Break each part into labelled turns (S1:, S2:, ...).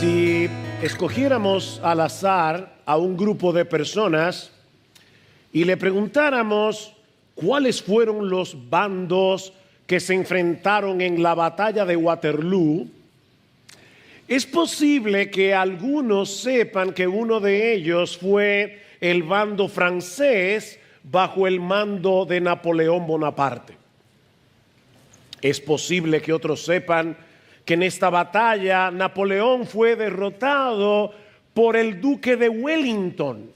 S1: Si escogiéramos al azar a un grupo de personas y le preguntáramos cuáles fueron los bandos que se enfrentaron en la batalla de Waterloo, es posible que algunos sepan que uno de ellos fue el bando francés bajo el mando de Napoleón Bonaparte. Es posible que otros sepan que en esta batalla Napoleón fue derrotado por el duque de Wellington.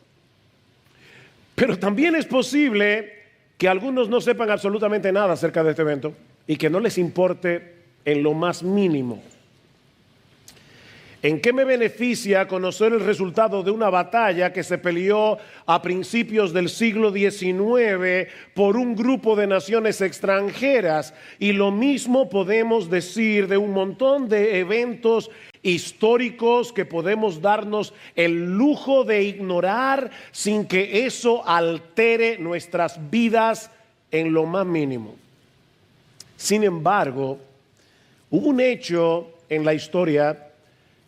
S1: Pero también es posible que algunos no sepan absolutamente nada acerca de este evento y que no les importe en lo más mínimo. ¿En qué me beneficia conocer el resultado de una batalla que se peleó a principios del siglo XIX por un grupo de naciones extranjeras? Y lo mismo podemos decir de un montón de eventos históricos que podemos darnos el lujo de ignorar sin que eso altere nuestras vidas en lo más mínimo. Sin embargo, hubo un hecho en la historia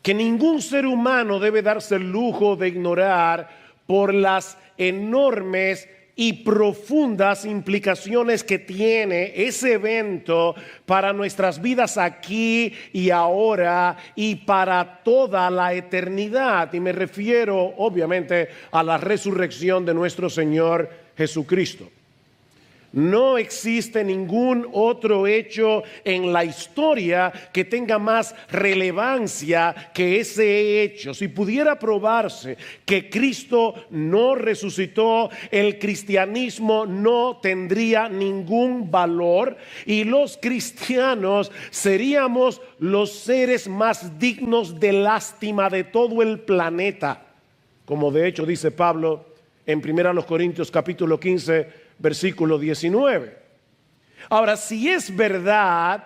S1: que ningún ser humano debe darse el lujo de ignorar por las enormes y profundas implicaciones que tiene ese evento para nuestras vidas aquí y ahora y para toda la eternidad. Y me refiero obviamente a la resurrección de nuestro Señor Jesucristo. No existe ningún otro hecho en la historia que tenga más relevancia que ese hecho. Si pudiera probarse que Cristo no resucitó, el cristianismo no tendría ningún valor y los cristianos seríamos los seres más dignos de lástima de todo el planeta. Como de hecho dice Pablo en 1 Corintios capítulo 15, versículo 19. Ahora, si es verdad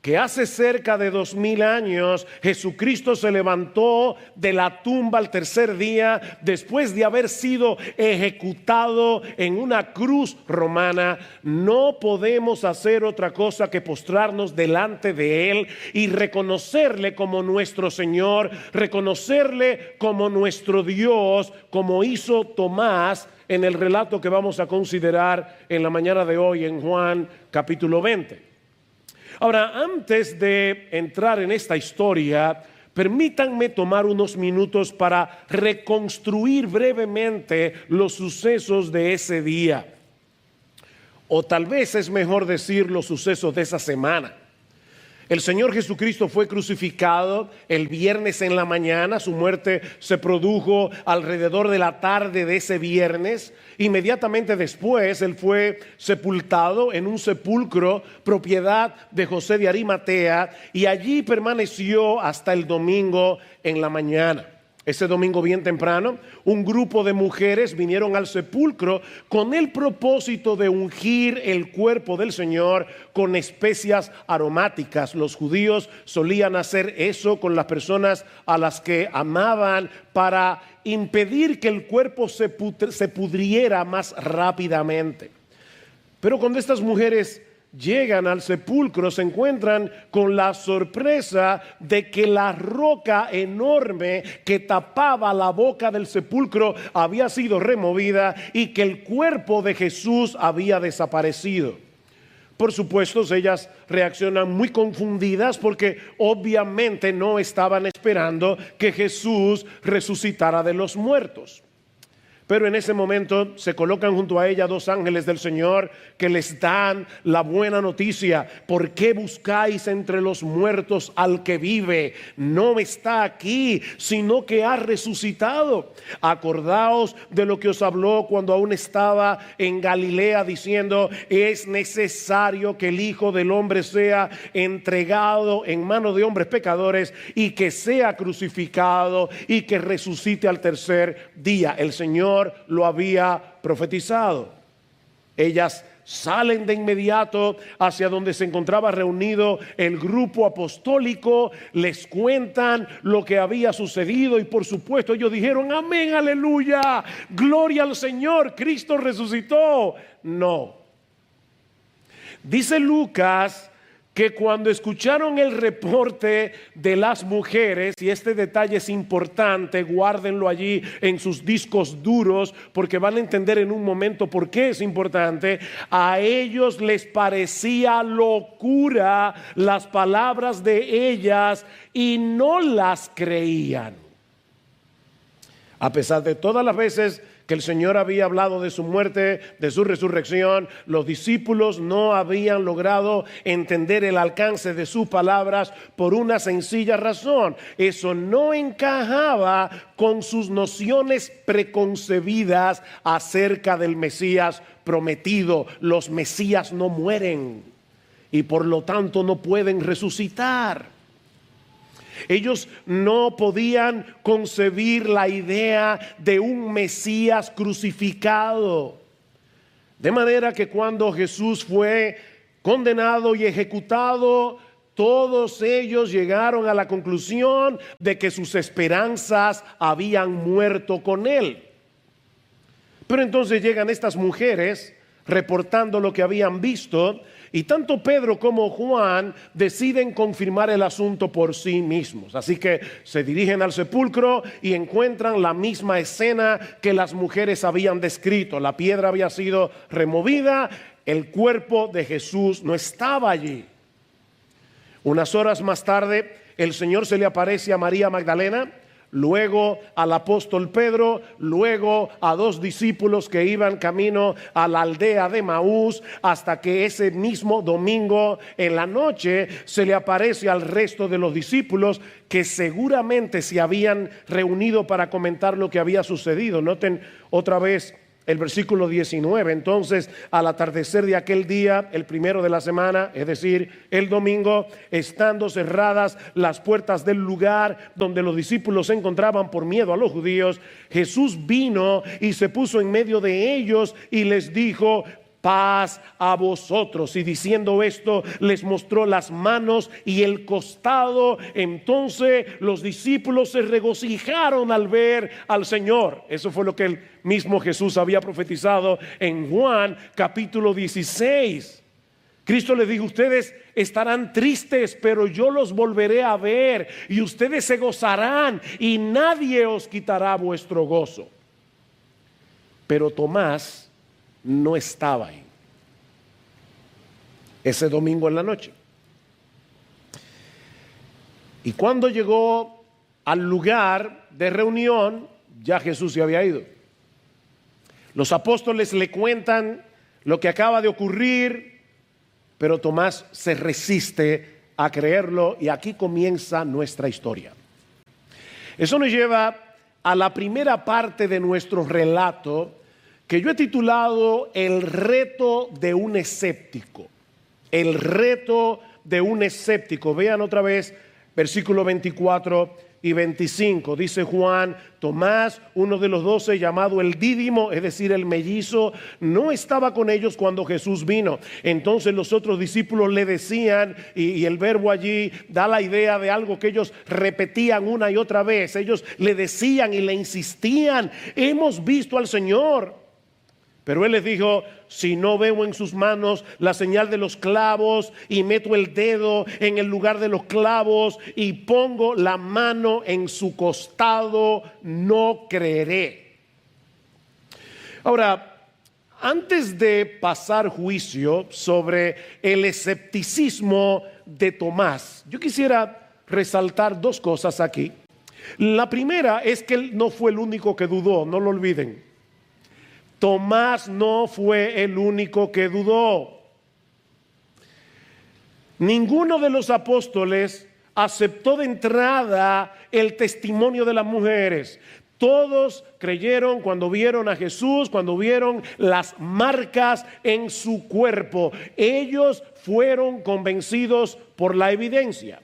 S1: que hace cerca de 2000 años Jesucristo se levantó de la tumba al tercer día después de haber sido ejecutado en una cruz romana, no podemos hacer otra cosa que postrarnos delante de Él y reconocerle como nuestro Señor, reconocerle como nuestro Dios, como hizo Tomás en el relato que vamos a considerar en la mañana de hoy en Juan capítulo 20. Ahora, antes de entrar en esta historia, permítanme tomar unos minutos para reconstruir brevemente los sucesos de ese día. O tal vez es mejor decir los sucesos de esa semana. El Señor Jesucristo fue crucificado el viernes en la mañana. Su muerte se produjo alrededor de la tarde de ese viernes. Inmediatamente después, Él fue sepultado en un sepulcro propiedad de José de Arimatea y allí permaneció hasta el domingo en la mañana. Ese domingo bien temprano, un grupo de mujeres vinieron al sepulcro con el propósito de ungir el cuerpo del Señor con especias aromáticas. Los judíos solían hacer eso con las personas a las que amaban para impedir que el cuerpo se pudriera más rápidamente. Pero cuando estas mujeres llegan al sepulcro, se encuentran con la sorpresa de que la roca enorme que tapaba la boca del sepulcro había sido removida y que el cuerpo de Jesús había desaparecido. Por supuesto, ellas reaccionan muy confundidas porque obviamente no estaban esperando que Jesús resucitara de los muertos. Pero en ese momento se colocan junto a ella dos ángeles del Señor que les dan la buena noticia. ¿Por qué buscáis entre los muertos al que vive? No está aquí, sino que ha resucitado. Acordaos de lo que os habló cuando aún estaba en Galilea diciendo: es necesario que el Hijo del Hombre sea entregado en manos de hombres pecadores y que sea crucificado y que resucite al tercer día. El Señor lo había profetizado. Ellas salen de inmediato hacia donde se encontraba reunido el grupo apostólico, les cuentan lo que había sucedido y por supuesto ellos dijeron: amén, aleluya, gloria al Señor, Cristo resucitó. No. Dice Lucas que cuando escucharon el reporte de las mujeres, y este detalle es importante, guárdenlo allí en sus discos duros, porque van a entender en un momento por qué es importante, a ellos les parecía locura las palabras de ellas y no las creían. A pesar de todas las veces que el Señor había hablado de su muerte, de su resurrección, los discípulos no habían logrado entender el alcance de sus palabras por una sencilla razón. Eso no encajaba con sus nociones preconcebidas acerca del Mesías prometido. Los Mesías no mueren y por lo tanto no pueden resucitar. Ellos no podían concebir la idea de un Mesías crucificado. De manera que cuando Jesús fue condenado y ejecutado, todos ellos llegaron a la conclusión de que sus esperanzas habían muerto con él. Pero entonces llegan estas mujeres reportando lo que habían visto, y tanto Pedro como Juan deciden confirmar el asunto por sí mismos. Así que se dirigen al sepulcro y encuentran la misma escena que las mujeres habían descrito. La piedra había sido removida, el cuerpo de Jesús no estaba allí. Unas horas más tarde, el Señor se le aparece a María Magdalena, luego al apóstol Pedro, luego a 2 discípulos que iban camino a la aldea de Maús, hasta que ese mismo domingo en la noche se le aparece al resto de los discípulos que seguramente se habían reunido para comentar lo que había sucedido. Noten otra vez el versículo 19. Entonces, al atardecer de aquel día, el primero de la semana, es decir, el domingo, estando cerradas las puertas del lugar donde los discípulos se encontraban por miedo a los judíos, Jesús vino y se puso en medio de ellos y les dijo: paz a vosotros. Y diciendo esto, les mostró las manos y el costado. Entonces los discípulos se regocijaron al ver al Señor. Eso fue lo que el mismo Jesús había profetizado en Juan capítulo 16. Cristo les dijo: ustedes estarán tristes, pero yo los volveré a ver, y ustedes se gozarán, y nadie os quitará vuestro gozo. Pero Tomás no estaba ahí ese domingo en la noche. Y cuando llegó al lugar de reunión, ya Jesús se había ido. Los apóstoles le cuentan lo que acaba de ocurrir, pero Tomás se resiste a creerlo, y aquí comienza nuestra historia. Eso nos lleva a la primera parte de nuestro relato, que yo he titulado El reto de un escéptico. El reto de un escéptico. Vean otra vez versículos 24 y 25. Dice Juan: Tomás, uno de los 12, llamado el Dídimo, es decir, el mellizo, no estaba con ellos cuando Jesús vino. Entonces los otros discípulos le decían, y el verbo allí da la idea de algo que ellos repetían una y otra vez. Ellos le decían y le insistían: hemos visto al Señor. Pero él les dijo: si no veo en sus manos la señal de los clavos, y meto el dedo en el lugar de los clavos y pongo la mano en su costado, no creeré. Ahora, antes de pasar juicio sobre el escepticismo de Tomás, yo quisiera resaltar 2 cosas aquí. La primera es que él no fue el único que dudó, no lo olviden. Tomás no fue el único que dudó. Ninguno de los apóstoles aceptó de entrada el testimonio de las mujeres. Todos creyeron cuando vieron a Jesús, cuando vieron las marcas en su cuerpo. Ellos fueron convencidos por la evidencia.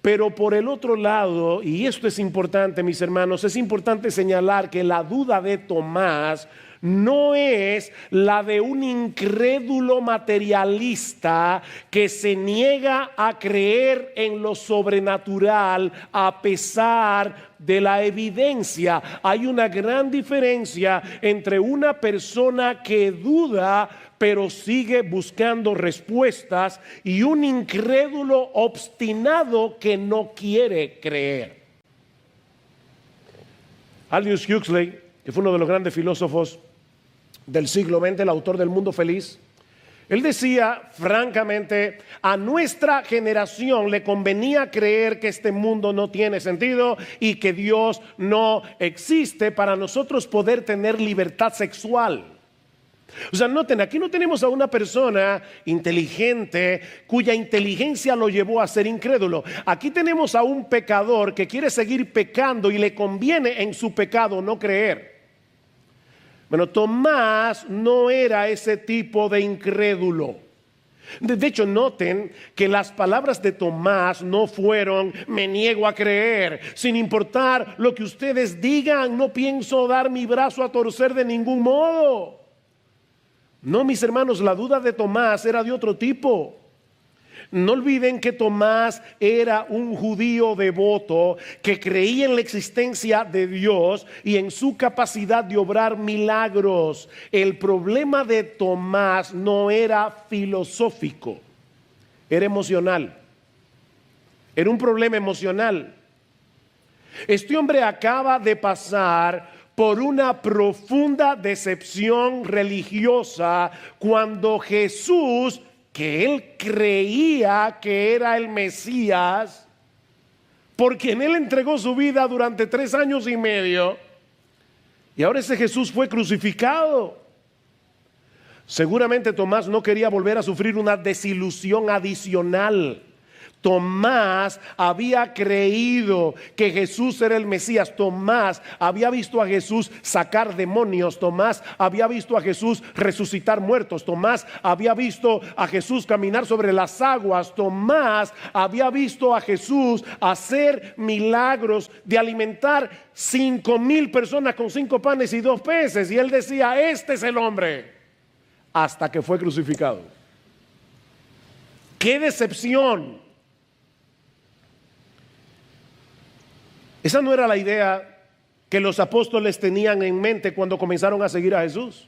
S1: Pero por el otro lado, y esto es importante, mis hermanos, es importante señalar que la duda de Tomás no es la de un incrédulo materialista que se niega a creer en lo sobrenatural a pesar de la evidencia. Hay una gran diferencia entre una persona que duda pero sigue buscando respuestas, y un incrédulo obstinado que no quiere creer. Aldous Huxley, que fue uno de los grandes filósofos del siglo XX, el autor del Mundo Feliz, él decía francamente: a nuestra generación le convenía creer que este mundo no tiene sentido y que Dios no existe para nosotros poder tener libertad sexual. O sea, noten, aquí no tenemos a una persona inteligente cuya inteligencia lo llevó a ser incrédulo. Aquí tenemos a un pecador que quiere seguir pecando y le conviene en su pecado no creer. Bueno, Tomás no era ese tipo de incrédulo. De hecho, noten que las palabras de Tomás no fueron: me niego a creer, sin importar lo que ustedes digan, no pienso dar mi brazo a torcer de ningún modo. No, mis hermanos, la duda de Tomás era de otro tipo. No olviden que Tomás era un judío devoto que creía en la existencia de Dios y en su capacidad de obrar milagros. El problema de Tomás no era filosófico, era emocional. Era un problema emocional. Este hombre acaba de pasar por una profunda decepción religiosa cuando Jesús, que él creía que era el Mesías, por quien él entregó su vida durante 3 años y medio, y ahora ese Jesús fue crucificado. Seguramente Tomás no quería volver a sufrir una desilusión adicional. Tomás había creído que Jesús era el Mesías. Tomás había visto a Jesús sacar demonios. Tomás había visto a Jesús resucitar muertos. Tomás había visto a Jesús caminar sobre las aguas. Tomás había visto a Jesús hacer milagros de alimentar 5,000 personas con 5 panes y 2 peces. Y él decía: este es el hombre, hasta que fue crucificado. ¡Qué decepción! Esa no era la idea que los apóstoles tenían en mente cuando comenzaron a seguir a Jesús.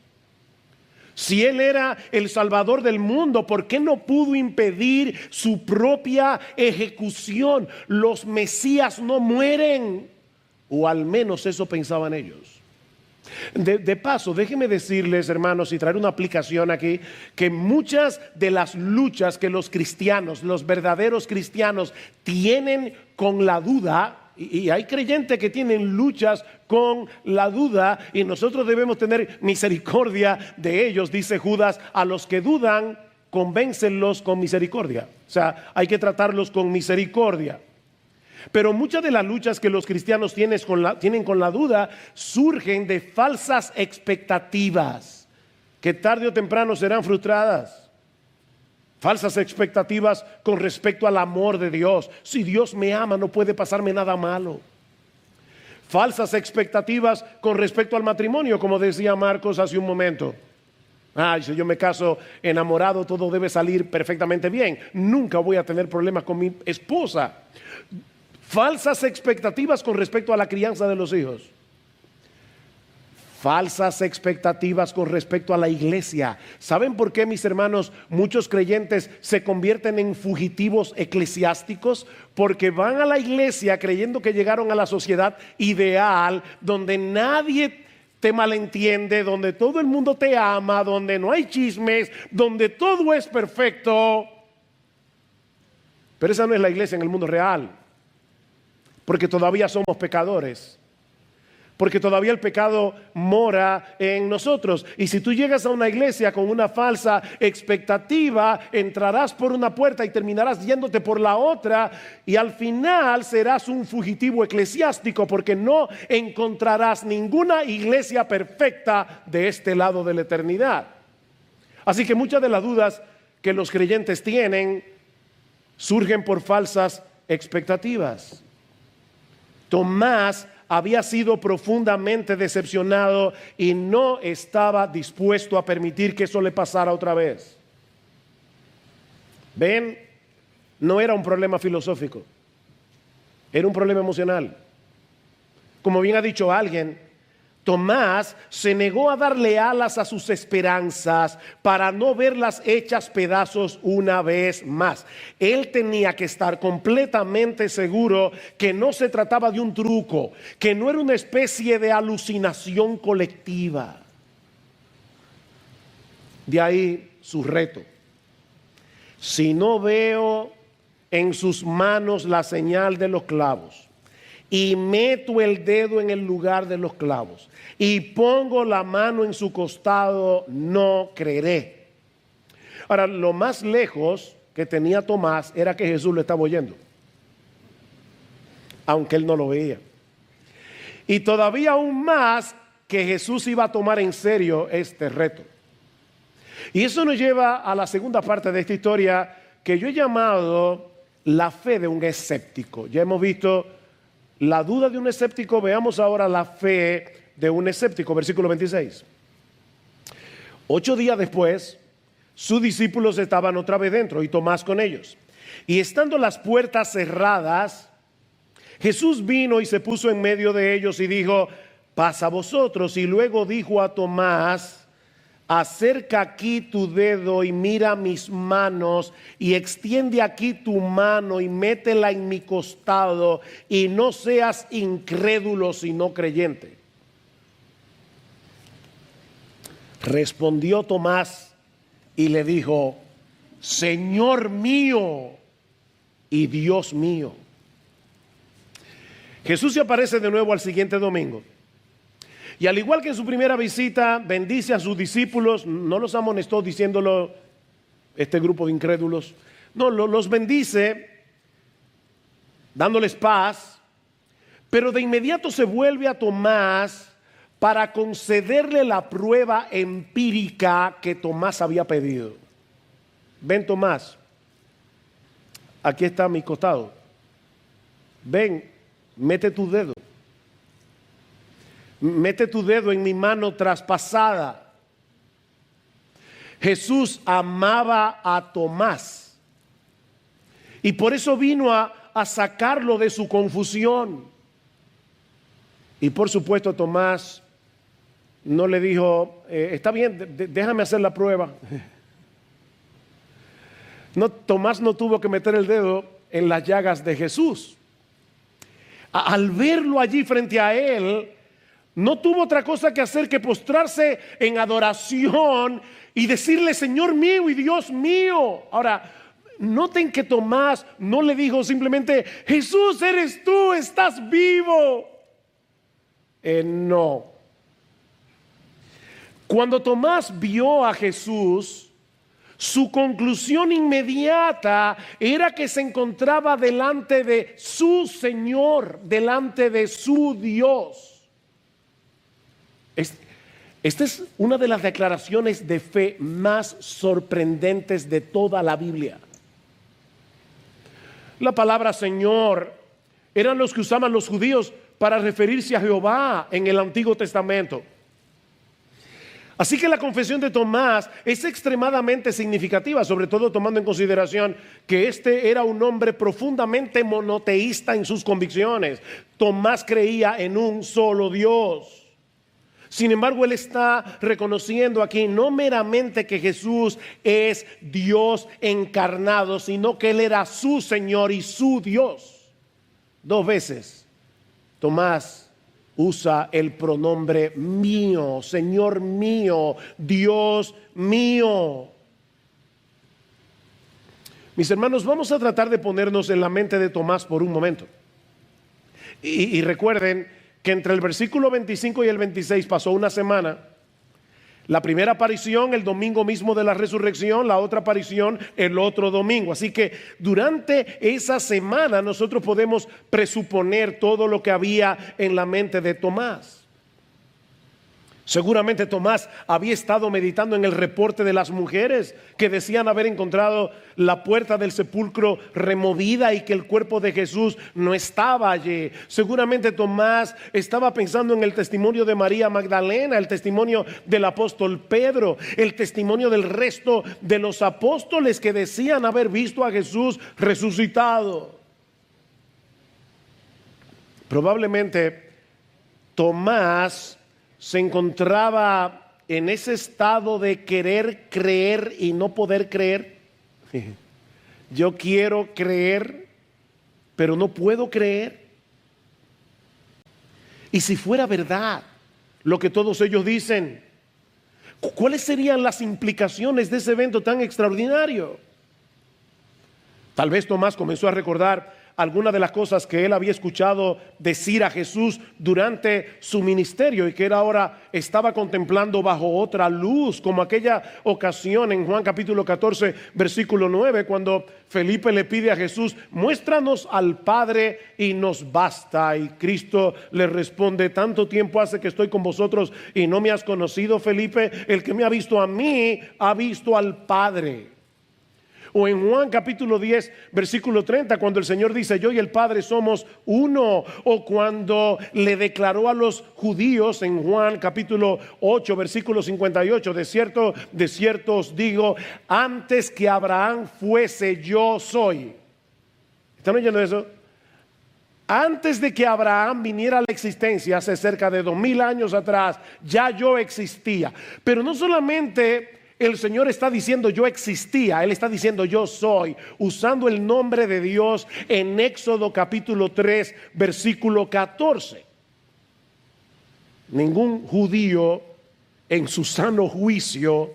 S1: Si Él era el Salvador del mundo, ¿por qué no pudo impedir su propia ejecución? Los Mesías no mueren, o al menos eso pensaban ellos. De paso, déjenme decirles, hermanos, y traer una aplicación aquí, que muchas de las luchas que los cristianos, los verdaderos cristianos, tienen con la duda, y hay creyentes que tienen luchas con la duda, y nosotros debemos tener misericordia de ellos. Dice Judas: a los que dudan, convéncenlos con misericordia. O sea, hay que tratarlos con misericordia. Pero muchas de las luchas que los cristianos tienen con la duda surgen de falsas expectativas que tarde o temprano serán frustradas. Falsas expectativas con respecto al amor de Dios. Si Dios me ama, no puede pasarme nada malo. Falsas expectativas con respecto al matrimonio, como decía Marcos hace un momento. Si yo me caso enamorado, todo debe salir perfectamente bien. Nunca voy a tener problemas con mi esposa. Falsas expectativas con respecto a la crianza de los hijos. Falsas expectativas con respecto a la iglesia. ¿Saben por qué, mis hermanos, muchos creyentes se convierten en fugitivos eclesiásticos? Porque van a la iglesia creyendo que llegaron a la sociedad ideal, donde nadie te malentiende, donde todo el mundo te ama, donde no hay chismes, donde todo es perfecto. Pero esa no es la iglesia en el mundo real, porque todavía somos pecadores. Porque todavía el pecado mora en nosotros. Y si tú llegas a una iglesia con una falsa expectativa, entrarás por una puerta y terminarás yéndote por la otra, y al final serás un fugitivo eclesiástico, porque no encontrarás ninguna iglesia perfecta de este lado de la eternidad. Así que muchas de las dudas que los creyentes tienen surgen por falsas expectativas. Tomás había sido profundamente decepcionado y no estaba dispuesto a permitir que eso le pasara otra vez. ¿Ven? No era un problema filosófico, era un problema emocional. Como bien ha dicho alguien, Tomás se negó a darle alas a sus esperanzas para no verlas hechas pedazos una vez más. Él tenía que estar completamente seguro que no se trataba de un truco, que no era una especie de alucinación colectiva. De ahí su reto. Si no veo en sus manos la señal de los clavos, y meto el dedo en el lugar de los clavos, y pongo la mano en su costado, no creeré. Ahora, lo más lejos que tenía Tomás era que Jesús lo estaba oyendo, aunque él no lo veía. Y todavía aún más que Jesús iba a tomar en serio este reto. Y eso nos lleva a la segunda parte de esta historia, que yo he llamado la fe de un escéptico. Ya hemos visto la duda de un escéptico, veamos ahora la fe de un escéptico, versículo 26. 8 días después, sus discípulos estaban otra vez dentro y Tomás con ellos. Y estando las puertas cerradas, Jesús vino y se puso en medio de ellos y dijo: pasa vosotros. Y luego dijo a Tomás: acerca aquí tu dedo y mira mis manos, y extiende aquí tu mano y métela en mi costado, y no seas incrédulo sino creyente. Respondió Tomás y le dijo: Señor mío y Dios mío. Jesús se aparece de nuevo al siguiente domingo. Y al igual que en su primera visita, bendice a sus discípulos. No los amonestó diciéndolo, este grupo de incrédulos. No, los bendice, dándoles paz. Pero de inmediato se vuelve a Tomás para concederle la prueba empírica que Tomás había pedido. Ven, Tomás, aquí está mi costado. Ven, mete tu dedo. Mete tu dedo en mi mano traspasada. Jesús amaba a Tomás y por eso vino a sacarlo de su confusión. Y por supuesto Tomás no le dijo: está bien, déjame hacer la prueba. No, Tomás no tuvo que meter el dedo en las llagas de Jesús. Al verlo allí frente a él, no tuvo otra cosa que hacer que postrarse en adoración y decirle: Señor mío y Dios mío. Ahora, noten que Tomás no le dijo simplemente: Jesús, eres tú, estás vivo. No. Cuando Tomás vio a Jesús, su conclusión inmediata era que se encontraba delante de su Señor, delante de su Dios. Esta es una de las declaraciones de fe más sorprendentes de toda la Biblia. La palabra Señor eran los que usaban los judíos para referirse a Jehová en el Antiguo Testamento. Así que la confesión de Tomás es extremadamente significativa, sobre todo tomando en consideración que este era un hombre profundamente monoteísta en sus convicciones. Tomás creía en un solo Dios. Sin embargo, él está reconociendo aquí no meramente que Jesús es Dios encarnado, sino que él era su Señor y su Dios. 2 veces Tomás usa el pronombre mío, Señor mío, Dios mío. Mis hermanos, vamos a tratar de ponernos en la mente de Tomás por un momento. Y recuerden que entre el versículo 25 y el 26 pasó una semana. La primera aparición el domingo mismo de la resurrección, la otra aparición el otro domingo. Así que durante esa semana nosotros podemos presuponer todo lo que había en la mente de Tomás. Seguramente Tomás había estado meditando en el reporte de las mujeres que decían haber encontrado la puerta del sepulcro removida y que el cuerpo de Jesús no estaba allí. Seguramente Tomás estaba pensando en el testimonio de María Magdalena, el testimonio del apóstol Pedro, el testimonio del resto de los apóstoles que decían haber visto a Jesús resucitado. Probablemente Tomás se encontraba en ese estado de querer creer y no poder creer. Yo quiero creer, pero no puedo creer. Y si fuera verdad lo que todos ellos dicen, ¿cuáles serían las implicaciones de ese evento tan extraordinario? Tal vez Tomás comenzó a recordar algunas de las cosas que él había escuchado decir a Jesús durante su ministerio y que él ahora estaba contemplando bajo otra luz, como aquella ocasión en Juan capítulo 14 versículo 9, cuando Felipe le pide a Jesús: muéstranos al Padre y nos basta. Y Cristo le responde: tanto tiempo hace que estoy con vosotros y no me has conocido, Felipe. El que me ha visto a mí ha visto al Padre. O en Juan capítulo 10 versículo 30, cuando el Señor dice: yo y el Padre somos uno. O cuando le declaró a los judíos en Juan capítulo 8 versículo 58: de cierto os digo, antes que Abraham fuese, yo soy. ¿Están oyendo eso? Antes de que Abraham viniera a la existencia, hace cerca de 2000 años atrás, ya yo existía. Pero no solamente el Señor está diciendo yo existía, Él está diciendo yo soy, usando el nombre de Dios en Éxodo capítulo 3 versículo 14. Ningún judío en su sano juicio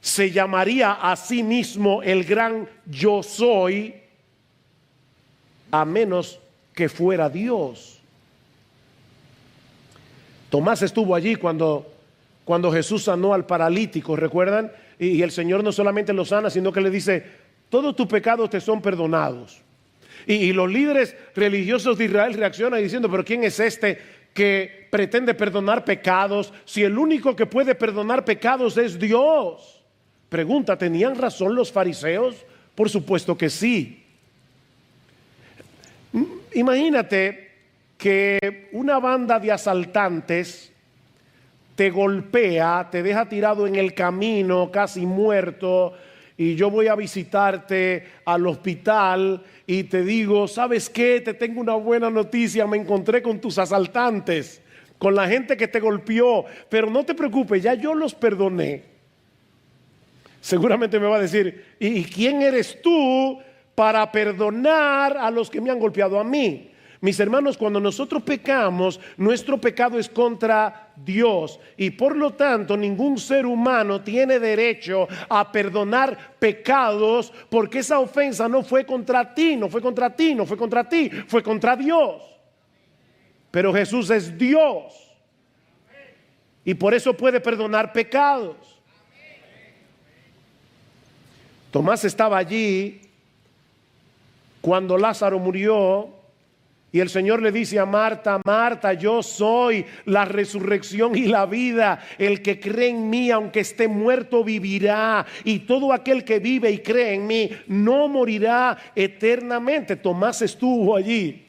S1: se llamaría a sí mismo el gran yo soy, a menos que fuera Dios. Tomás estuvo allí cuando Jesús sanó al paralítico, ¿recuerdan? Y el Señor no solamente lo sana, sino que le dice: todos tus pecados te son perdonados. Y los líderes religiosos de Israel reaccionan diciendo: pero ¿quién es este que pretende perdonar pecados si el único que puede perdonar pecados es Dios? Pregunta: ¿tenían razón los fariseos? Por supuesto que sí. Imagínate que una banda de asaltantes te golpea, te deja tirado en el camino, casi muerto, y yo voy a visitarte al hospital y te digo: ¿sabes qué? Te tengo una buena noticia, me encontré con tus asaltantes, con la gente que te golpeó, pero no te preocupes, ya yo los perdoné. Seguramente me va a decir: ¿y quién eres tú para perdonar a los que me han golpeado a mí? Mis hermanos, cuando nosotros pecamos, nuestro pecado es contra Dios y por lo tanto ningún ser humano tiene derecho a perdonar pecados, porque esa ofensa no fue contra ti, no fue contra ti, no fue contra ti, fue contra Dios. Pero Jesús es Dios y por eso puede perdonar pecados. Tomás estaba allí cuando Lázaro murió. Y el Señor le dice a Marta: Marta, yo soy la resurrección y la vida. El que cree en mí, aunque esté muerto, vivirá. Y todo aquel que vive y cree en mí no morirá eternamente. Tomás estuvo allí.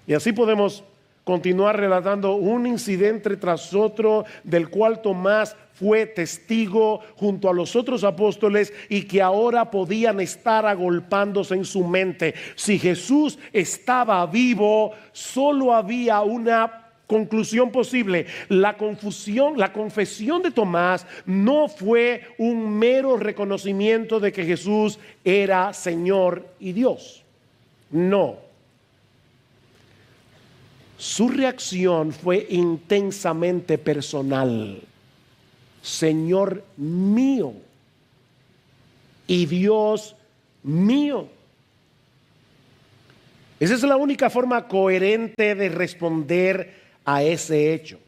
S1: Y así podemos continuar relatando un incidente tras otro del cual Tomás fue testigo junto a los otros apóstoles y que ahora podían estar agolpándose en su mente. Si Jesús estaba vivo, solo había una conclusión posible. La confesión de Tomás no fue un mero reconocimiento de que Jesús era Señor y Dios. No. Su reacción fue intensamente personal. Señor mío y Dios mío. Esa es la única forma coherente de responder a ese hecho.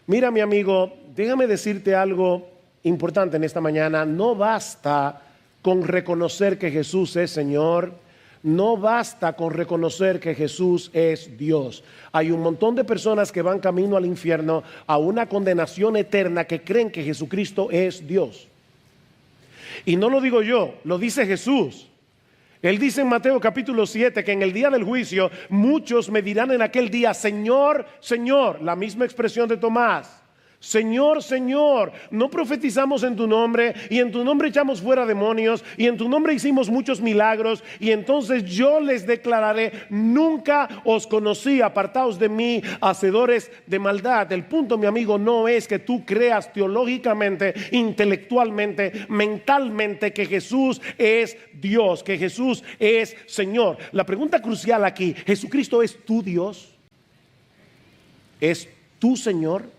S1: Mira, mi amigo, déjame decirte algo importante en esta mañana. No basta con reconocer que Jesús es Señor. No basta con reconocer que Jesús es Dios. Hay un montón de personas que van camino al infierno, a una condenación eterna, que creen que Jesucristo es Dios. Y no lo digo yo, lo dice Jesús. Él dice en Mateo capítulo 7 que en el día del juicio muchos me dirán en aquel día: Señor, Señor. La misma expresión de Tomás: Señor, Señor, no profetizamos en tu nombre, y en tu nombre echamos fuera demonios, y en tu nombre hicimos muchos milagros, y entonces yo les declararé: nunca os conocí, apartaos de mí, hacedores de maldad. El punto, mi amigo, no es que tú creas teológicamente, intelectualmente, mentalmente que Jesús es Dios, que Jesús es Señor. La pregunta crucial aquí: ¿Jesucristo es tu Dios? ¿Es tu Señor?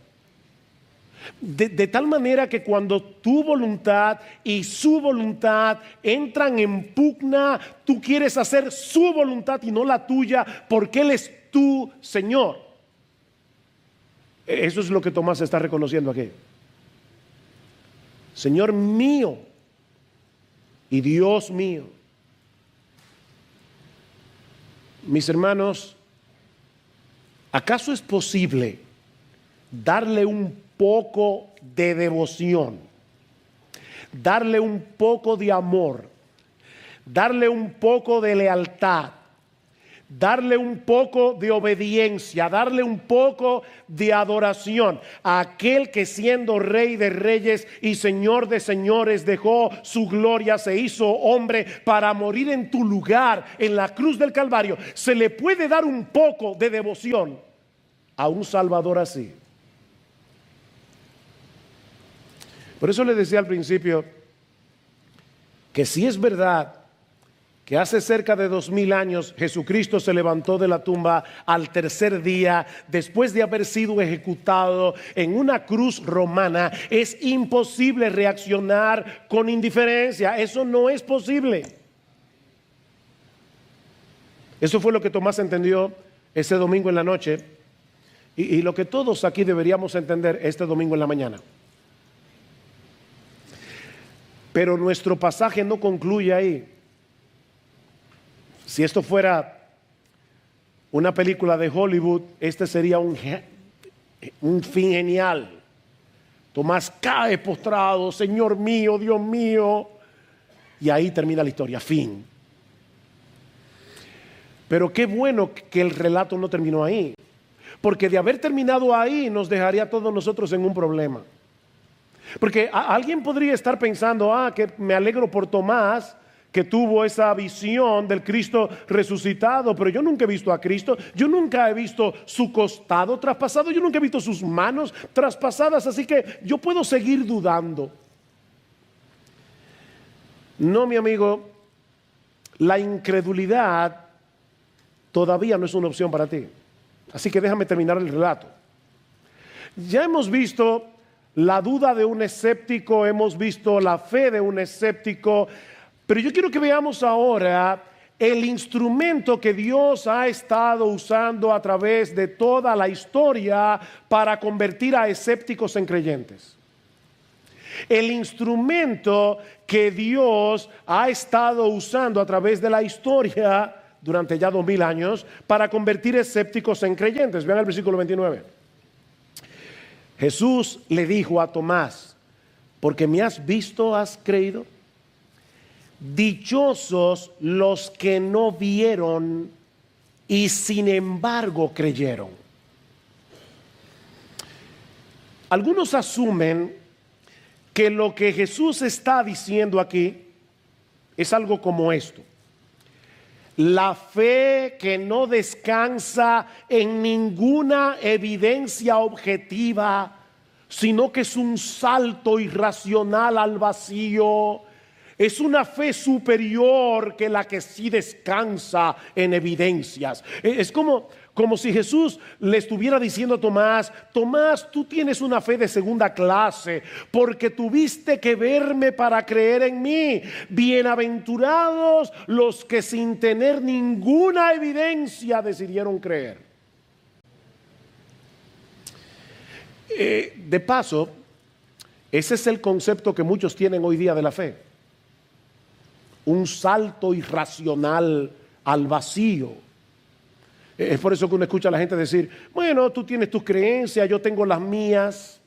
S1: De tal manera que cuando tu voluntad y su voluntad entran en pugna, tú quieres hacer su voluntad y no la tuya, porque Él es tu Señor. Eso es lo que Tomás está reconociendo aquí. Señor mío y Dios mío. Mis hermanos, ¿acaso es posible darle un poco de devoción, darle un poco de amor, darle un poco de lealtad, darle un poco de obediencia, darle un poco de adoración a aquel que, siendo Rey de reyes y Señor de señores, dejó su gloria, se hizo hombre para morir en tu lugar en la cruz del Calvario? ¿Se le puede dar un poco de devoción a un Salvador así? Por eso le decía al principio que si es verdad que hace cerca de 2000 años Jesucristo se levantó de la tumba al tercer día después de haber sido ejecutado en una cruz romana, es imposible reaccionar con indiferencia. Eso no es posible. Eso fue lo que Tomás entendió ese domingo en la noche, y lo que todos aquí deberíamos entender este domingo en la mañana. Pero nuestro pasaje no concluye ahí. Si esto fuera una película de Hollywood, este sería un fin genial. Tomás cae postrado: Señor mío, Dios mío. Y ahí termina la historia, fin. Pero qué bueno que el relato no terminó ahí, porque de haber terminado ahí nos dejaría a todos nosotros en un problema. Porque alguien podría estar pensando: que me alegro por Tomás, que tuvo esa visión del Cristo resucitado, pero yo nunca he visto a Cristo, yo nunca he visto su costado traspasado, yo nunca he visto sus manos traspasadas, así que yo puedo seguir dudando. No, mi amigo, la incredulidad todavía no es una opción para ti. Así que déjame terminar el relato. Ya hemos visto la duda de un escéptico, hemos visto la fe de un escéptico, pero yo quiero que veamos ahora el instrumento que Dios ha estado usando a través de toda la historia para convertir a escépticos en creyentes. El instrumento que Dios ha estado usando a través de la historia durante ya 2000 años para convertir escépticos en creyentes. Vean el versículo 29. Jesús le dijo a Tomás: porque me has visto, has creído. Dichosos los que no vieron y sin embargo creyeron. Algunos asumen que lo que Jesús está diciendo aquí es algo como esto: la fe que no descansa en ninguna evidencia objetiva, sino que es un salto irracional al vacío. Es una fe superior que la que sí descansa en evidencias. Es como si Jesús le estuviera diciendo a Tomás: Tomás, tú tienes una fe de segunda clase porque tuviste que verme para creer en mí. Bienaventurados los que sin tener ninguna evidencia decidieron creer. De paso, ese es el concepto que muchos tienen hoy día de la fe: un salto irracional al vacío. Es por eso que uno escucha a la gente decir: bueno, tú tienes tus creencias, yo tengo las mías.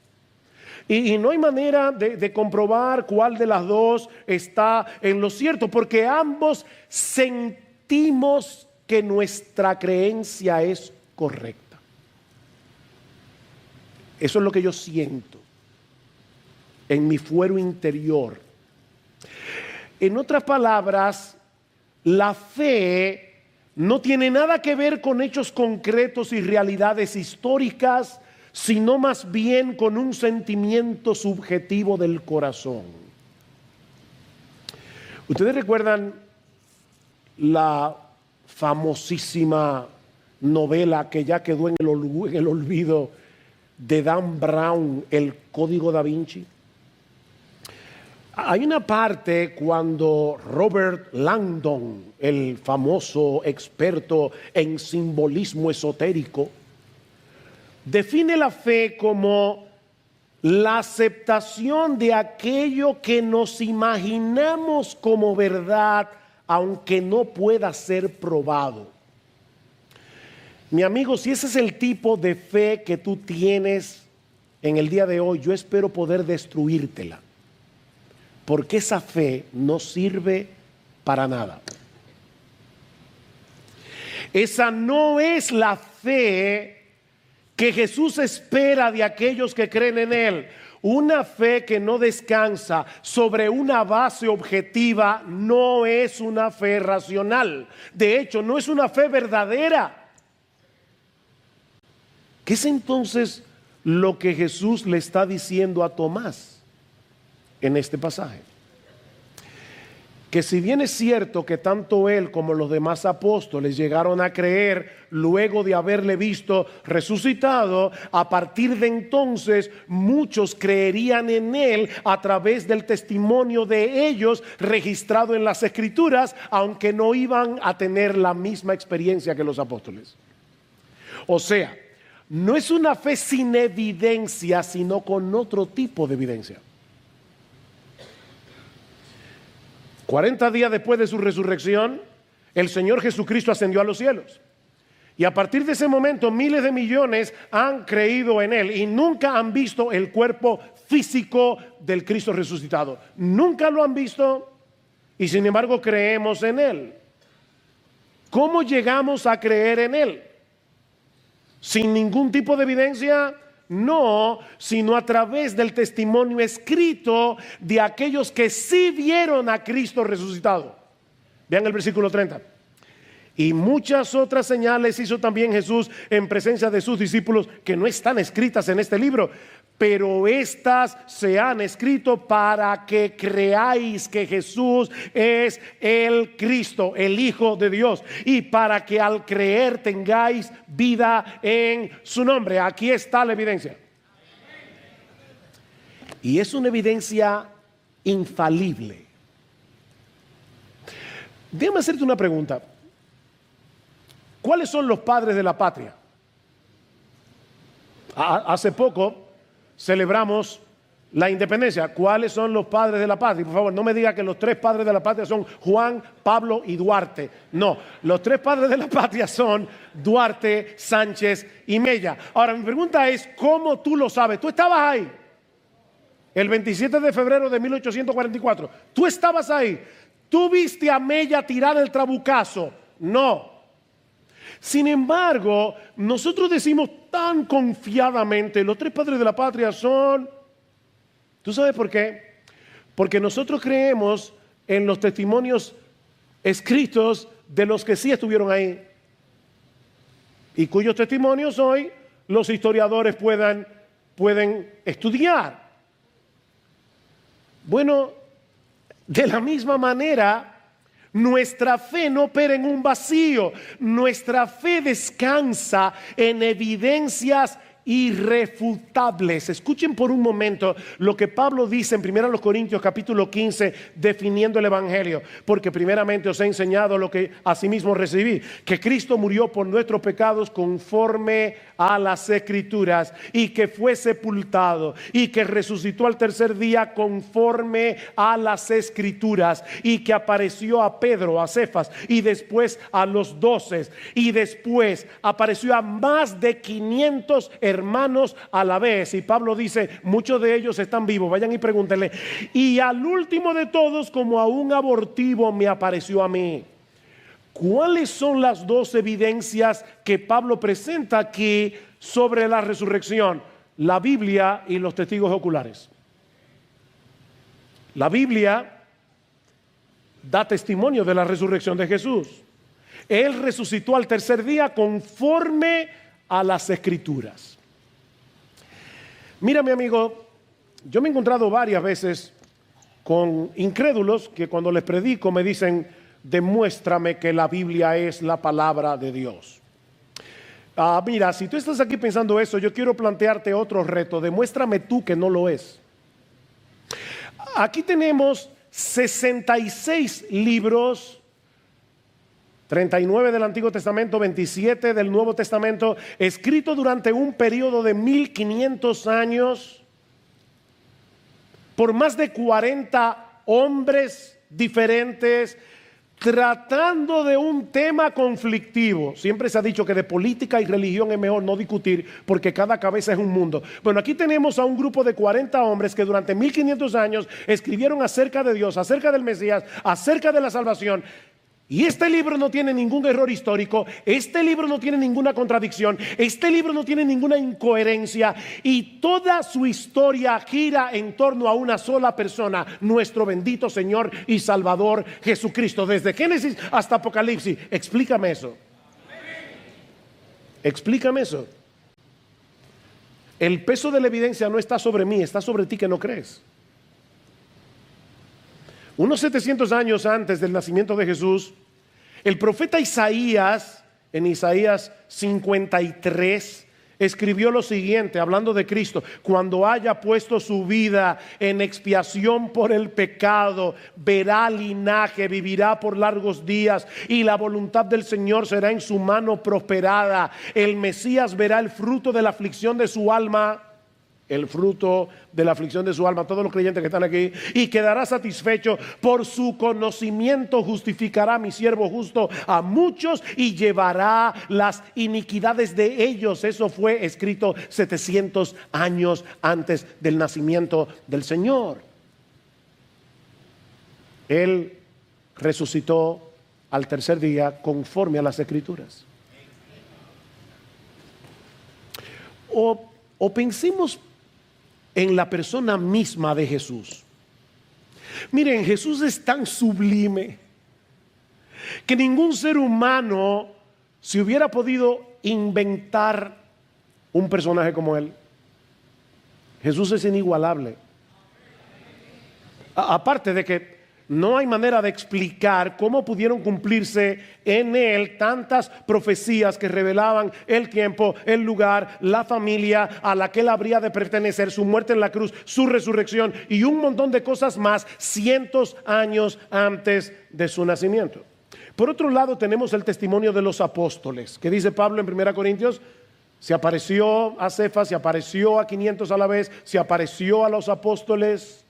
S1: Y no hay manera de comprobar cuál de las dos está en lo cierto, porque ambos sentimos que nuestra creencia es correcta. Eso es lo que yo siento en mi fuero interior. En otras palabras, la fe no tiene nada que ver con hechos concretos y realidades históricas, sino más bien con un sentimiento subjetivo del corazón. ¿Ustedes recuerdan la famosísima novela que ya quedó en el olvido de Dan Brown, El Código Da Vinci? Hay una parte cuando Robert Langdon, el famoso experto en simbolismo esotérico, define la fe como la aceptación de aquello que nos imaginamos como verdad, aunque no pueda ser probado. Mi amigo, si ese es el tipo de fe que tú tienes en el día de hoy, yo espero poder destruírtela, porque esa fe no sirve para nada. Esa no es la fe que Jesús espera de aquellos que creen en Él. Una fe que no descansa sobre una base objetiva no es una fe racional. De hecho, no es una fe verdadera. ¿Qué es entonces lo que Jesús le está diciendo a Tomás en este pasaje? Que si bien es cierto que tanto él como los demás apóstoles llegaron a creer luego de haberle visto resucitado, a partir de entonces muchos creerían en él a través del testimonio de ellos registrado en las Escrituras, aunque no iban a tener la misma experiencia que los apóstoles. O sea, no es una fe sin evidencia, sino con otro tipo de evidencia. 40 días después de su resurrección, el Señor Jesucristo ascendió a los cielos. Y a partir de ese momento, miles de millones han creído en Él y nunca han visto el cuerpo físico del Cristo resucitado. Nunca lo han visto y sin embargo creemos en Él. ¿Cómo llegamos a creer en Él? ¿Sin ningún tipo de evidencia? No, sino a través del testimonio escrito de aquellos que sí vieron a Cristo resucitado. Vean el versículo 30. Y muchas otras señales hizo también Jesús en presencia de sus discípulos que no están escritas en este libro, pero estas se han escrito para que creáis que Jesús es el Cristo, el Hijo de Dios, y para que al creer tengáis vida en su nombre. Aquí está la evidencia. Y es una evidencia infalible. Déjame hacerte una pregunta. ¿Cuáles son los padres de la patria? Hace poco celebramos la independencia. ¿Cuáles son los padres de la patria? Por favor, no me diga que los 3 padres de la patria son Juan, Pablo y Duarte. No, los 3 padres de la patria son Duarte, Sánchez y Mella. Ahora, mi pregunta es, ¿cómo tú lo sabes? ¿Tú estabas ahí? El 27 de febrero de 1844. ¿Tú estabas ahí? ¿Tú viste a Mella tirar el trabucazo? No. Sin embargo, nosotros decimos tan confiadamente, los 3 padres de la patria son... ¿Tú sabes por qué? Porque nosotros creemos en los testimonios escritos de los que sí estuvieron ahí y cuyos testimonios hoy los historiadores pueden estudiar. Bueno, de la misma manera, nuestra fe no opera en un vacío. Nuestra fe descansa en evidencias irrefutables. Escuchen por un momento lo que Pablo dice en 1 Corintios capítulo 15 definiendo el evangelio, porque primeramente os he enseñado lo que asimismo recibí, que Cristo murió por nuestros pecados conforme a las Escrituras, y que fue sepultado y que resucitó al tercer día conforme a las Escrituras, y que apareció a Pedro, a Cefas, y después a los 12, y después apareció a más de 500 hermanos a la vez. Y Pablo dice, muchos de ellos están vivos, vayan y pregúntenle. Y al último de todos, como a un abortivo, me apareció a mí. ¿Cuáles son las 2 evidencias que Pablo presenta aquí sobre la resurrección? la Biblia y los testigos oculares. La Biblia da testimonio de la resurrección de Jesús. Él resucitó al tercer día conforme a las Escrituras. Mira, mi amigo, yo me he encontrado varias veces con incrédulos que cuando les predico me dicen: demuéstrame que la Biblia es la palabra de Dios. Mira, si tú estás aquí pensando eso, yo quiero plantearte otro reto: demuéstrame tú que no lo es. Aquí tenemos 66 libros, 39 del Antiguo Testamento, 27 del Nuevo Testamento, escritos durante un periodo de 1500 años por más de 40 hombres diferentes, tratando de un tema conflictivo. Siempre se ha dicho que de política y religión es mejor no discutir porque cada cabeza es un mundo. Bueno, aquí tenemos a un grupo de 40 hombres que durante 1500 años escribieron acerca de Dios, acerca del Mesías, acerca de la salvación. Y este libro no tiene ningún error histórico, este libro no tiene ninguna contradicción, este libro no tiene ninguna incoherencia, y toda su historia gira en torno a una sola persona, nuestro bendito Señor y Salvador Jesucristo, desde Génesis hasta Apocalipsis. Explícame eso. Explícame eso. El peso de la evidencia no está sobre mí, está sobre ti que no crees. Unos 700 años antes del nacimiento de Jesús, el profeta Isaías, en Isaías 53, escribió lo siguiente, hablando de Cristo: cuando haya puesto su vida en expiación por el pecado, verá linaje, vivirá por largos días, y la voluntad del Señor será en su mano prosperada. El Mesías verá el fruto de la aflicción de su alma, el fruto de la aflicción de su alma, todos los creyentes que están aquí, y quedará satisfecho. Por su conocimiento justificará a mi siervo justo a muchos y llevará las iniquidades de ellos. Eso fue escrito 700 años antes del nacimiento del Señor. Él resucitó al tercer día conforme a las Escrituras. O pensemos en la persona misma de Jesús. Miren, Jesús es tan sublime que ningún ser humano se hubiera podido inventar un personaje como él. Jesús es inigualable. Aparte de que no hay manera de explicar cómo pudieron cumplirse en él tantas profecías que revelaban el tiempo, el lugar, la familia a la que él habría de pertenecer, su muerte en la cruz, su resurrección y un montón de cosas más cientos años antes de su nacimiento. Por otro lado, tenemos el testimonio de los apóstoles, que dice Pablo en 1 Corintios: se apareció a Cefas, se apareció a 500 a la vez, se apareció a los apóstoles.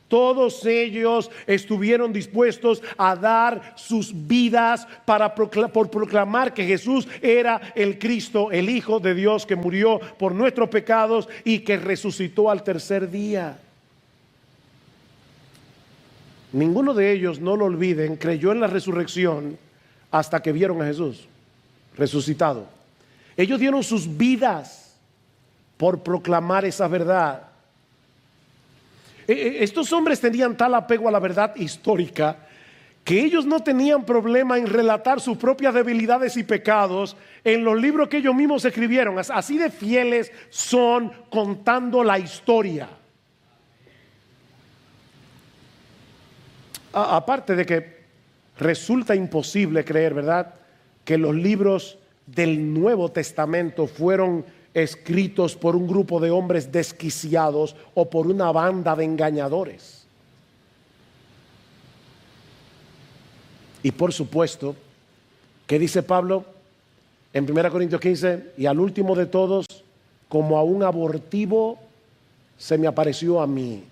S1: Todos ellos estuvieron dispuestos a dar sus vidas por proclamar que Jesús era el Cristo, el Hijo de Dios, que murió por nuestros pecados y que resucitó al tercer día. Ninguno de ellos, no lo olviden, creyó en la resurrección hasta que vieron a Jesús resucitado. Ellos dieron sus vidas por proclamar esa verdad. Estos hombres tenían tal apego a la verdad histórica que ellos no tenían problema en relatar sus propias debilidades y pecados en los libros que ellos mismos escribieron. Así de fieles son contando la historia. Aparte de que resulta imposible creer, ¿verdad?, que los libros del Nuevo Testamento fueron escritos por un grupo de hombres desquiciados o por una banda de engañadores. Y por supuesto, ¿qué dice Pablo en 1 Corintios 15? Y al último de todos, como a un abortivo, se me apareció a mí.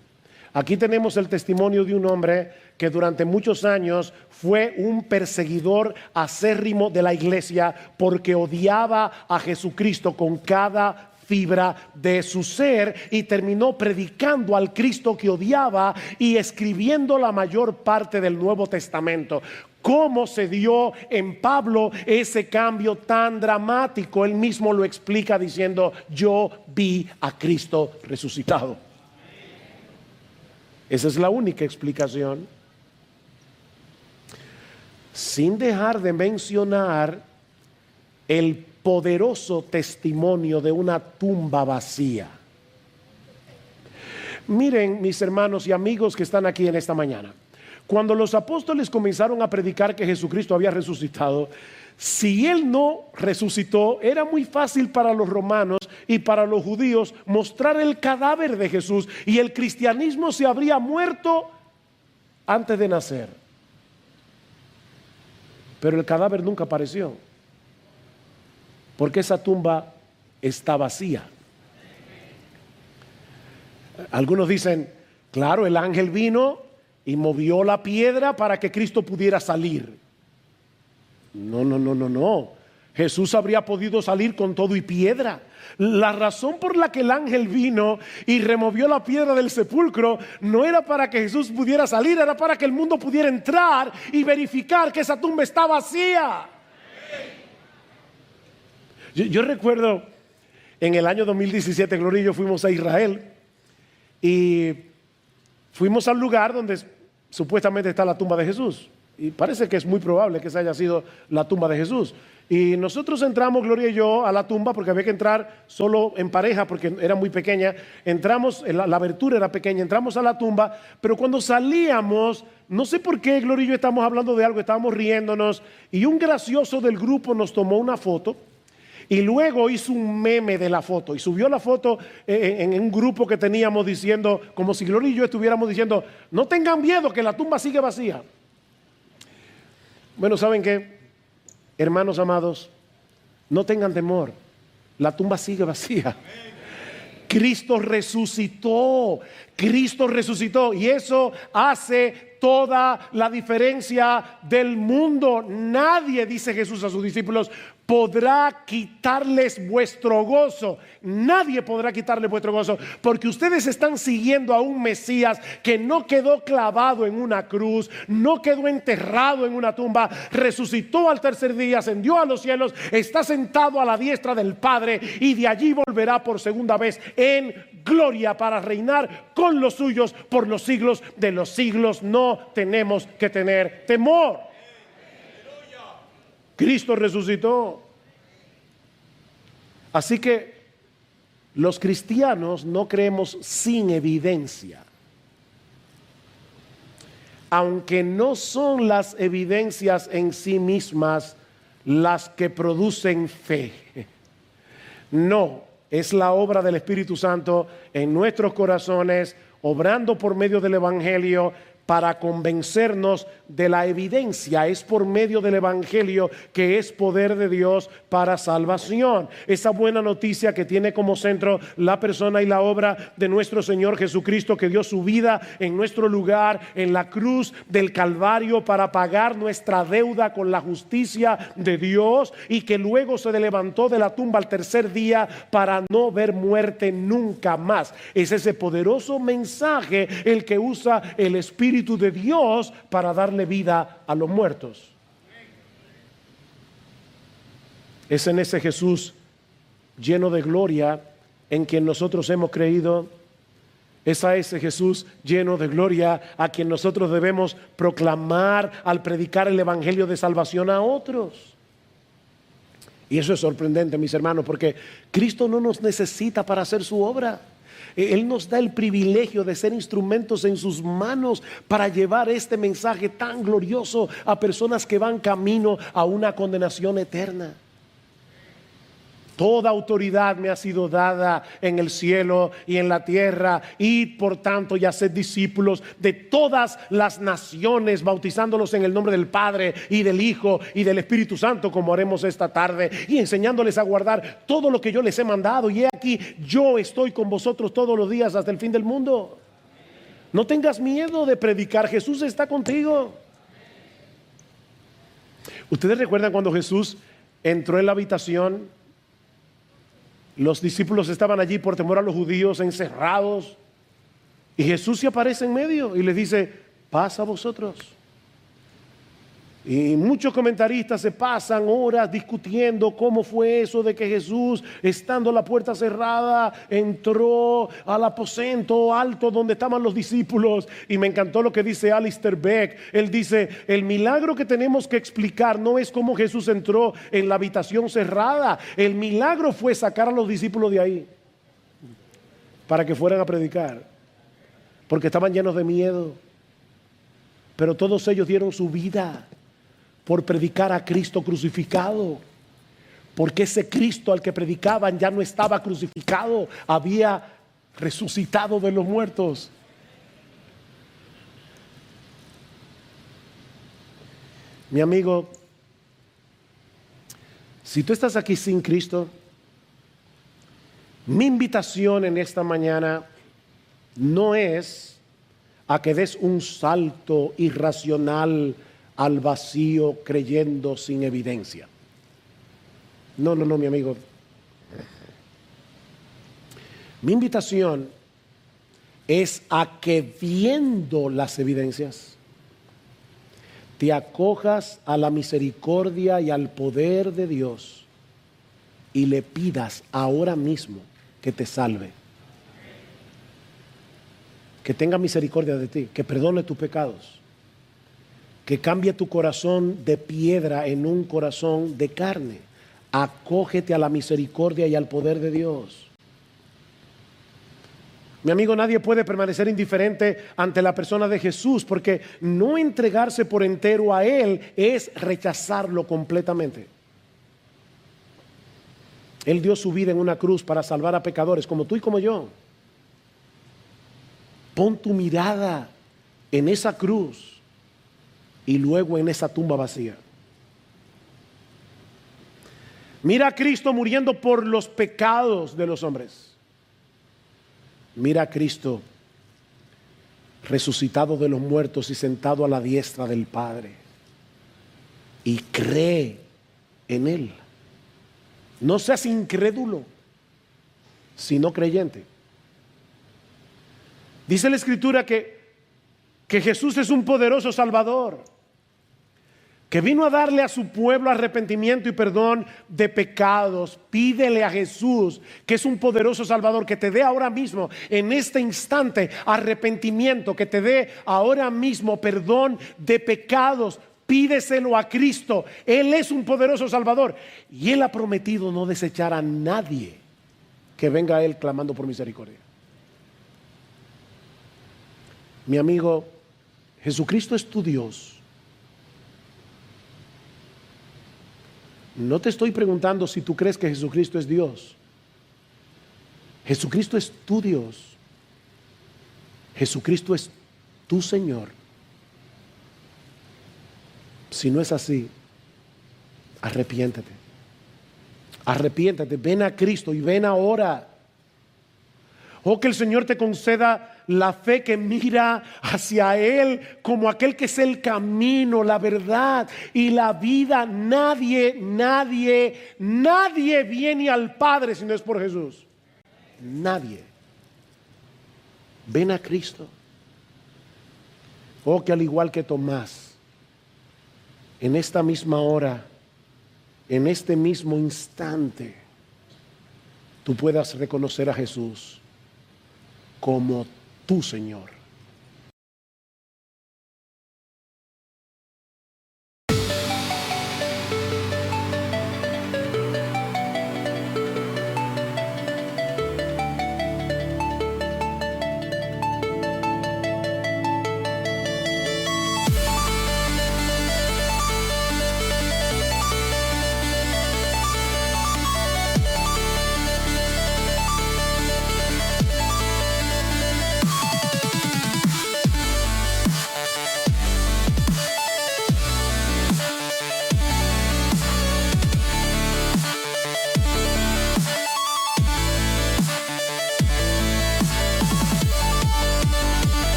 S1: Aquí tenemos el testimonio de un hombre que durante muchos años fue un perseguidor acérrimo de la iglesia porque odiaba a Jesucristo con cada fibra de su ser y terminó predicando al Cristo que odiaba y escribiendo la mayor parte del Nuevo Testamento. ¿Cómo se dio en Pablo ese cambio tan dramático? Él mismo lo explica diciendo: yo vi a Cristo resucitado. Esa es la única explicación. Sin dejar de mencionar el poderoso testimonio de una tumba vacía. Miren, mis hermanos y amigos que están aquí en esta mañana, cuando los apóstoles comenzaron a predicar que Jesucristo había resucitado, si Él no resucitó, era muy fácil para los romanos y para los judíos mostrar el cadáver de Jesús, y el cristianismo se habría muerto antes de nacer. Pero el cadáver nunca apareció, porque esa tumba está vacía. Algunos dicen: claro, el ángel vino y movió la piedra para que Cristo pudiera salir. No. Jesús habría podido salir con todo y piedra. La razón por la que el ángel vino y removió la piedra del sepulcro no era para que Jesús pudiera salir, era para que el mundo pudiera entrar y verificar que esa tumba está vacía. Yo recuerdo en el año 2017, Gloria y yo fuimos a Israel y fuimos al lugar donde supuestamente está la tumba de Jesús. Y parece que es muy probable que esa haya sido la tumba de Jesús. Y nosotros entramos, Gloria y yo, a la tumba porque había que entrar solo en pareja porque era muy pequeña. Entramos, la abertura era pequeña, entramos a la tumba, pero cuando salíamos, no sé por qué Gloria y yo estábamos hablando de algo, estábamos riéndonos, y un gracioso del grupo nos tomó una foto y luego hizo un meme de la foto y subió la foto en un grupo que teníamos diciendo, como si Gloria y yo estuviéramos diciendo: no tengan miedo, que la tumba sigue vacía. Bueno, ¿saben qué? Hermanos amados, no tengan temor, la tumba sigue vacía. Cristo resucitó, y eso hace toda la diferencia del mundo. Nadie, dice Jesús a sus discípulos, podrá quitarles vuestro gozo. Nadie podrá quitarles vuestro gozo, porque ustedes están siguiendo a un Mesías que no quedó clavado en una cruz, no quedó enterrado en una tumba, resucitó al tercer día, ascendió a los cielos, está sentado a la diestra del Padre y de allí volverá por segunda vez en gloria para reinar con los suyos por los siglos de los siglos. No tenemos que tener temor. Cristo resucitó. Así que los cristianos no creemos sin evidencia. Aunque no son las evidencias en sí mismas las que producen fe. No, es la obra del Espíritu Santo en nuestros corazones, obrando por medio del Evangelio para convencernos de la evidencia. Es por medio del Evangelio que es poder de Dios para salvación. Esa buena noticia que tiene como centro la persona y la obra de nuestro Señor Jesucristo, que dio su vida en nuestro lugar en la cruz del Calvario para pagar nuestra deuda con la justicia de Dios, y que luego se levantó de la tumba al tercer día para no ver muerte nunca más. Es ese poderoso mensaje el que usa el Espíritu de Dios para darle vida a los muertos. Es en ese Jesús lleno de gloria en quien nosotros hemos creído. Es a ese Jesús lleno de gloria a quien nosotros debemos proclamar al predicar el evangelio de salvación a otros. Y eso es sorprendente, mis hermanos, porque Cristo no nos necesita para hacer su obra. Él nos da el privilegio de ser instrumentos en sus manos para llevar este mensaje tan glorioso a personas que van camino a una condenación eterna. Toda autoridad me ha sido dada en el cielo y en la tierra, y por tanto y haced discípulos de todas las naciones, bautizándolos en el nombre del Padre y del Hijo y del Espíritu Santo, como haremos esta tarde, y enseñándoles a guardar todo lo que yo les he mandado. Y he aquí, yo estoy con vosotros todos los días hasta el fin del mundo. No tengas miedo de predicar, Jesús está contigo. ¿Ustedes recuerdan cuando Jesús entró en la habitación? Los discípulos estaban allí por temor a los judíos, encerrados, y Jesús se aparece en medio y les dice: paz a vosotros. Y muchos comentaristas se pasan horas discutiendo cómo fue eso de que Jesús, estando la puerta cerrada, entró al aposento alto donde estaban los discípulos. Y me encantó lo que dice Alistair Beck. Él dice, el milagro que tenemos que explicar no es cómo Jesús entró en la habitación cerrada. El milagro fue sacar a los discípulos de ahí para que fueran a predicar, porque estaban llenos de miedo. Pero todos ellos dieron su vida por predicar a Cristo crucificado, porque ese Cristo al que predicaban ya no estaba crucificado, había resucitado de los muertos. Mi amigo, si tú estás aquí sin Cristo, mi invitación en esta mañana no es a que des un salto irracional al vacío creyendo sin evidencia. No, mi amigo. Mi invitación es a que viendo las evidencias, te acojas a la misericordia y al poder de Dios y le pidas ahora mismo que te salve, que tenga misericordia de ti, que perdone tus pecados, que cambie tu corazón de piedra en un corazón de carne. Acógete a la misericordia y al poder de Dios. Mi amigo, nadie puede permanecer indiferente ante la persona de Jesús, porque no entregarse por entero a Él es rechazarlo completamente. Él dio su vida en una cruz para salvar a pecadores como tú y como yo. Pon tu mirada en esa cruz y luego en esa tumba vacía. Mira a Cristo muriendo por los pecados de los hombres. Mira a Cristo resucitado de los muertos y sentado a la diestra del Padre. Y cree en Él. No seas incrédulo, sino creyente. Dice la Escritura que Jesús es un poderoso Salvador, que vino a darle a su pueblo arrepentimiento y perdón de pecados. Pídele a Jesús, que es un poderoso Salvador, que te dé ahora mismo, en este instante, arrepentimiento, que te dé ahora mismo perdón de pecados. Pídeselo a Cristo. Él es un poderoso Salvador y Él ha prometido no desechar a nadie que venga a Él clamando por misericordia. Mi amigo, Jesucristo es tu Dios. No te estoy preguntando si tú crees que Jesucristo es Dios. Jesucristo es tu Dios. Jesucristo es tu Señor. Si no es así, arrepiéntete. Arrepiéntete, ven a Cristo y ven ahora. Oh, que el Señor te conceda la fe que mira hacia Él como aquel que es el camino, la verdad y la vida. Nadie viene al Padre si no es por Jesús. Nadie. Ven a Cristo. Oh, que al igual que Tomás, en esta misma hora, en este mismo instante, tú puedas reconocer a Jesús como tu Señor.